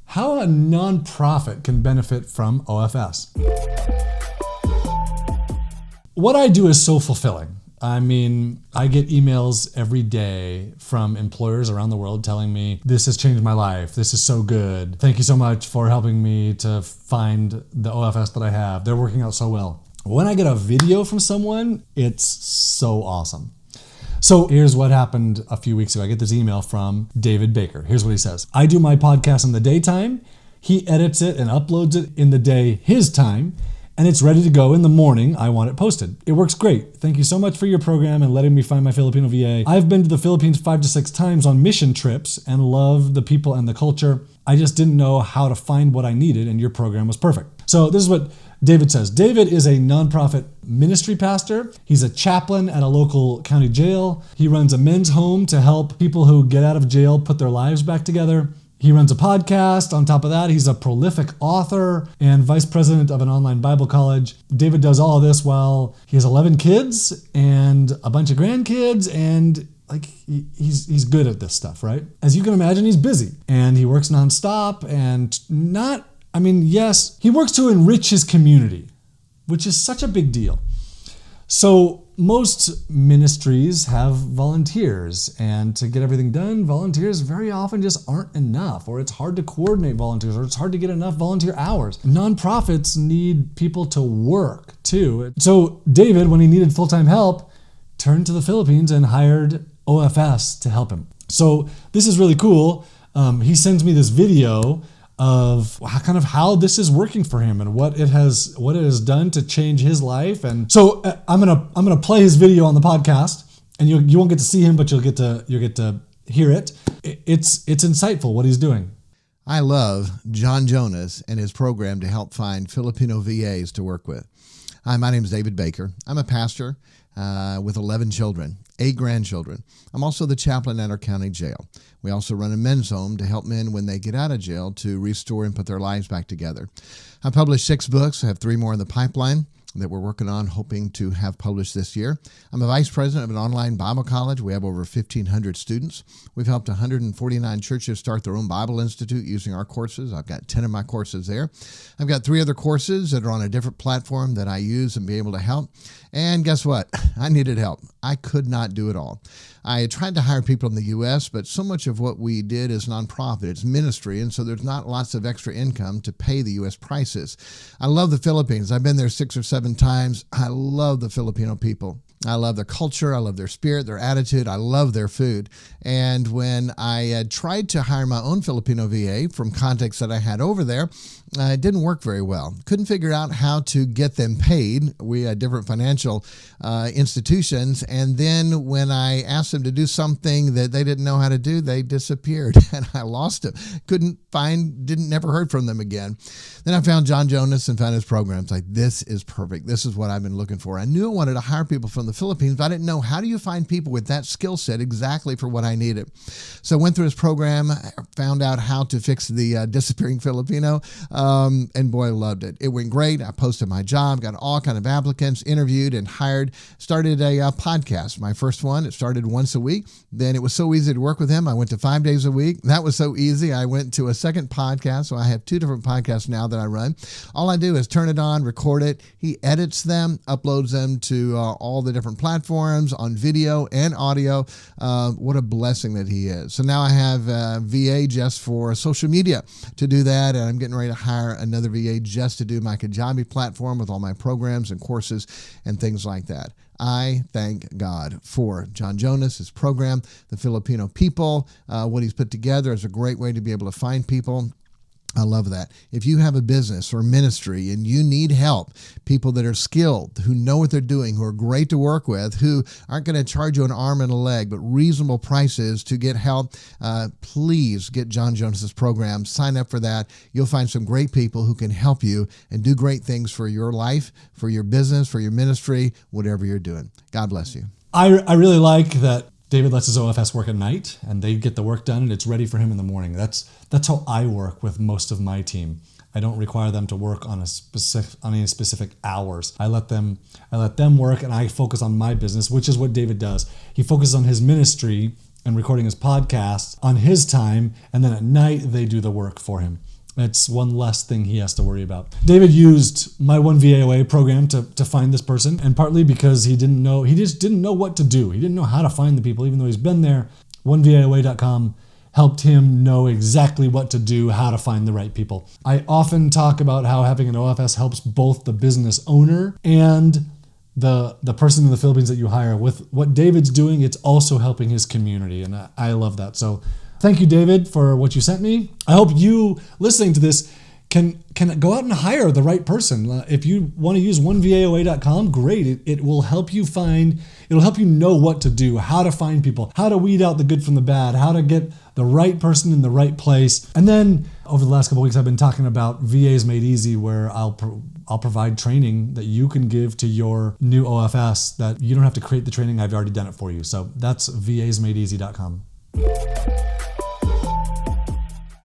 how a nonprofit can benefit from OFS. What I do is so fulfilling. I mean, I get emails every day from employers around the world telling me, this has changed my life. This is so good. Thank you so much for helping me to find the OFS that I have. They're working out so well. When I get a video from someone, it's so awesome. So here's what happened a few weeks ago. I get this email from David Baker. Here's what he says. I do my podcast in the daytime. He edits it and uploads it in the day his time, and it's ready to go in the morning. I want it posted. It works great. Thank you so much for your program and letting me find my Filipino VA. I've been to the Philippines 5 to 6 times on mission trips and love the people and the culture. I just didn't know how to find what I needed, and your program was perfect. So this is what David says. David is a nonprofit ministry pastor. He's a chaplain at a local county jail. He runs a men's home to help people who get out of jail put their lives back together. He runs a podcast. On top of that, he's a prolific author and vice president of an online Bible college. David does all of this while he has 11 kids and a bunch of grandkids, and he's good at this stuff, right? As you can imagine, he's busy and he works nonstop yes, he works to enrich his community, which is such a big deal. So most ministries have volunteers, and to get everything done, volunteers very often just aren't enough, or it's hard to coordinate volunteers, or it's hard to get enough volunteer hours. Nonprofits need people to work too. So David, when he needed full-time help, turned to the Philippines and hired OFS to help him. So this is really cool. He sends me this video of how this is working for him and what it has done to change his life. And so I'm gonna play his video on the podcast, and you won't get to see him, but you'll get to hear it. It's insightful what he's doing. I love John Jonas and his program to help find Filipino VAs to work with. Hi, my name is David Baker. I'm a pastor with 11 children, 8 grandchildren. I'm also the chaplain at our county jail. We also run a men's home to help men when they get out of jail to restore and put their lives back together. I published 6 books. I have 3 more in the pipeline that we're working on, hoping to have published this year. I'm a vice president of an online Bible college. We have over 1,500 students. We've helped 149 churches start their own Bible Institute using our courses. I've got 10 of my courses there. I've got 3 other courses that are on a different platform that I use and be able to help. And guess what? I needed help. I could not do it all. I tried to hire people in the U.S., but so much of what we did is nonprofit. It's ministry, and so there's not lots of extra income to pay the U.S. prices. I love the Philippines. I've been there 6 or 7 times. I love the Filipino people. I love their culture. I love their spirit, their attitude. I love their food. And when I tried to hire my own Filipino VA from contacts that I had over there, it didn't work very well. Couldn't figure out how to get them paid. We had different financial institutions. And then when I asked them to do something that they didn't know how to do, they disappeared and I lost them. Never heard from them again. Then I found John Jonas and found his programs. Like, this is perfect. This is what I've been looking for. I knew I wanted to hire people from the Philippines, but I didn't know how do you find people with that skill set exactly for what I needed. So I went through his program, found out how to fix the disappearing Filipino, and boy, I loved it. It went great. I posted my job, got all kind of applicants, interviewed and hired, started a podcast. My first one, it started once a week. Then it was so easy to work with him. I went to 5 days a week. That was so easy. I went to a second podcast. So I have 2 different podcasts now that I run. All I do is turn it on, record it. He edits them, uploads them to all the different platforms on video and audio. What a blessing that he is. So now I have VA just for social media to do that. And I'm getting ready to hire another VA just to do my Kajabi platform with all my programs and courses and things like that. I thank God for John Jonas, his program, the Filipino people. What he's put together is a great way to be able to find people. I love that. If you have a business or ministry and you need help, people that are skilled, who know what they're doing, who are great to work with, who aren't going to charge you an arm and a leg, but reasonable prices to get help, please get John Jonas's program. Sign up for that. You'll find some great people who can help you and do great things for your life, for your business, for your ministry, whatever you're doing. God bless you. I really like that David lets his OFS work at night and they get the work done and it's ready for him in the morning. That's how I work with most of my team. I don't require them to work on any specific hours. I let them work and I focus on my business, which is what David does. He focuses on his ministry and recording his podcast on his time, and then at night they do the work for him. It's one less thing he has to worry about. David used my One VAOA program to find this person, and partly because he just didn't know what to do. He didn't know how to find the people, even though he's been there. OneVAOA.com helped him know exactly what to do, how to find the right people. I often talk about how having an OFS helps both the business owner and the person in the Philippines that you hire. With what David's doing, it's also helping his community, and I love that. So thank you, David, for what you sent me. I hope you, listening to this, can go out and hire the right person. If you want to use OneVAOA.com, great. It will help you it'll help you know what to do, how to find people, how to weed out the good from the bad, how to get the right person in the right place. And then over the last couple of weeks, I've been talking about VAsMadeEasy, where I'll provide training that you can give to your new OFS that you don't have to create the training. I've already done it for you. So that's VAsMadeEasy.com.